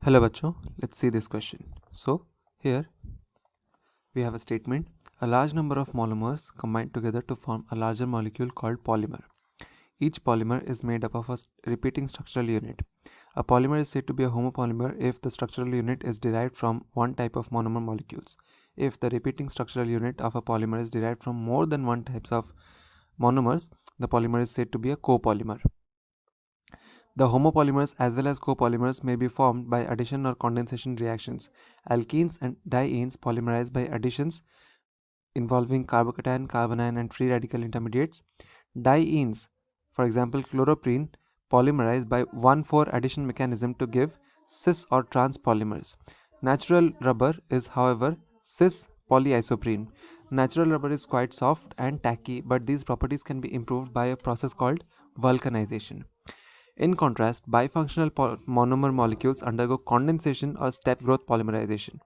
Hello bachcho, let's see this question. So here we have a statement. A large number of monomers combine together to form a larger molecule called polymer. Each polymer is made up of a repeating structural unit. A polymer is said to be a homopolymer if the structural unit is derived from one type of monomer molecules. If the repeating structural unit of a polymer is derived from more than one types of monomers, the polymer is said to be a copolymer. The homopolymers as well as copolymers may be formed by addition or condensation reactions. Alkenes and dienes polymerize by additions involving carbocation, carbanion, and free radical intermediates. Dienes, for example chloroprene, polymerize by 1,4 addition mechanism to give cis or trans polymers. Natural rubber is, however, cis polyisoprene. Natural rubber is quite soft and tacky, but these properties can be improved by a process called vulcanization. In contrast, bifunctional monomer molecules undergo condensation or step growth polymerization.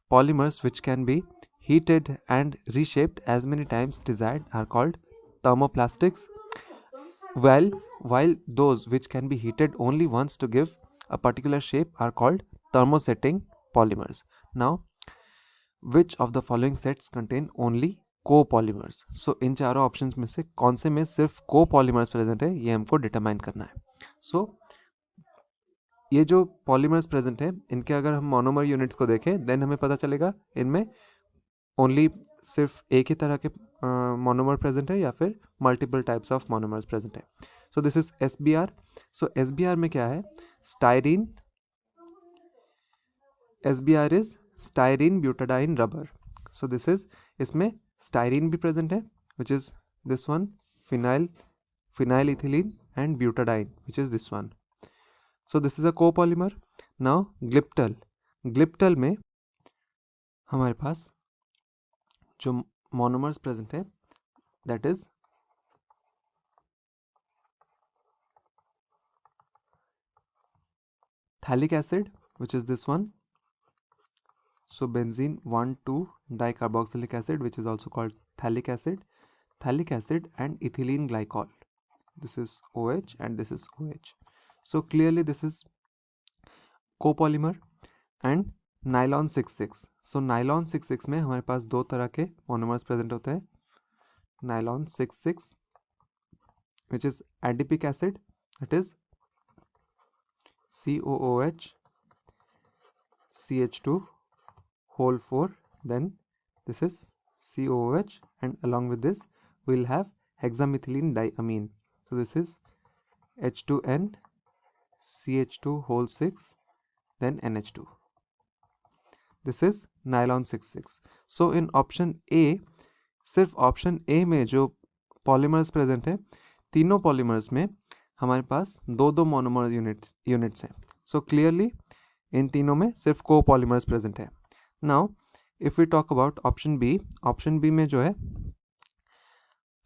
Polymers which can be heated and reshaped as many times desired are called thermoplastics, while those which can be heated only once to give a particular shape are called thermosetting polymers. Now, which of the following sets contain only copolymers? So इन चारों options में से कौन से में सिर्फ copolymers present है ये हमको डिटरमाइन करना है. So ये जो पॉलीमर्स प्रेजेंट है इनके अगर हम मोनोमर यूनिट्स को देखें देन हमें पता चलेगा इनमें ओनली सिर्फ एक ही तरह के मोनोमर प्रेजेंट है या फिर multiple types of monomers present है. So this is SBr. So SBr में क्या है? Styrene. SBr is styrene butadiene rubber. So this is, इसमें स्टाइरीन भी प्रेजेंट है which is this one, phenyl ethylene and butadiene which is this one. So this is a copolymer. Now glyptal में हमारे पास जो मोनोमर्स प्रेजेंट है that is phthalic acid which is this one. So benzene 1,2 dicarboxylic acid which is also called thalic acid and ethylene glycol. This is OH and this is OH. So clearly this is copolymer. And nylon 66. So nylon 66 में हमारे पास दो तरह के monomers present होते हैं. Nylon 66 which is adipic acid that is COOH CH2 whole 4, then this is COOH and along with this we will have hexamethylene diamine. So this is H2N CH2 whole 6 then NH2. This is nylon 66. So in option A, सिर्फ option A में जो polymers present है तीनों polymers में हमारे पास दो दो monomer units हैं. सो क्लियरली इन तीनों में सिर्फ को पॉलीमर्स प्रेजेंट है. Now if we talk about option B में जो है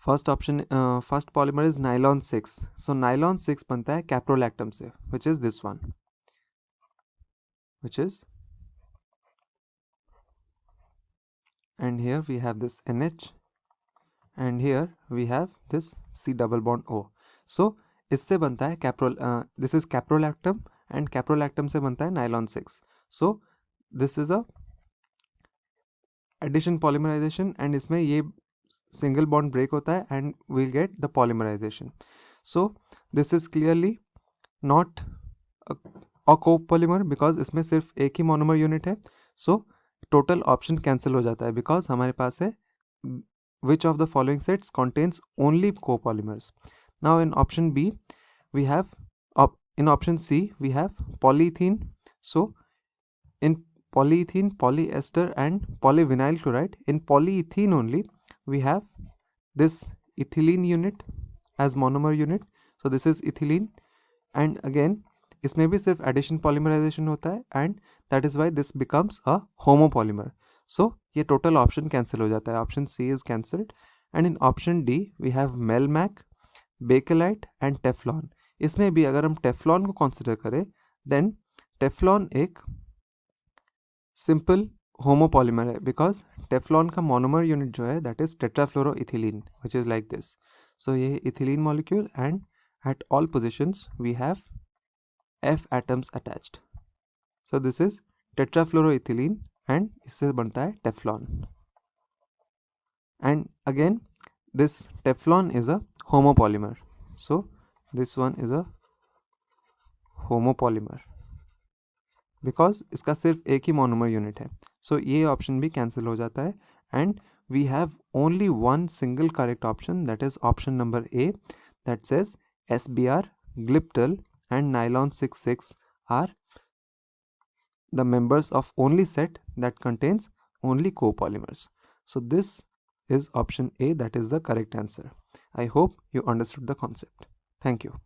first polymer is nylon 6. So nylon 6 बनता है कैप्रोलैक्टम से which is this one, which is, and here we have this NH and here we have this C double bond O. So इससे बनता है this is caprolactam and caprolactam से बनता है nylon 6. So this is a addition polymerization and इसमें ये single bond break होता है and we'll get the polymerization. So this is clearly not a copolymer because इसमें सिर्फ एक ही monomer unit है. So टोटल ऑप्शन कैंसिल हो जाता है बिकॉज हमारे पास है which of the following sets contains only copolymers. Now in option B we have, in option C we have polythene. So in polyethene, polyester and polyvinyl chloride. In polyethene only we have this ethylene unit as monomer unit. So this is ethylene and again इसमें भी सिर्फ addition polymerisation होता है and that is why this becomes a homopolymer. So ये total option cancel हो जाता है. Option C is cancelled. And in option D we have Melmac, Bakelite and Teflon. इसमें भी अगर हम टेफ्लॉन को कंसिडर करें देन टेफ्लॉन एक सिंपल होमोपॉलीमर है बिकॉज टेफ्लॉन का मोनोमर यूनिट जो है that is tetrafluoroethylene which is like this. So ये ethylene molecule and at all positions we have F atoms attached. So this is tetrafluoroethylene and इससे बनता है Teflon. And again this Teflon is a homopolymer. So this one is a homopolymer because इसका सिर्फ एक ही monomer unit है. सो ये option भी cancel हो जाता है and we have only one single correct option, that is option number A, that says SBr, Gliptal and nylon 66 are the members of only set that contains only copolymers. So this is option A, that is the correct answer. I hope you understood the concept. Thank you.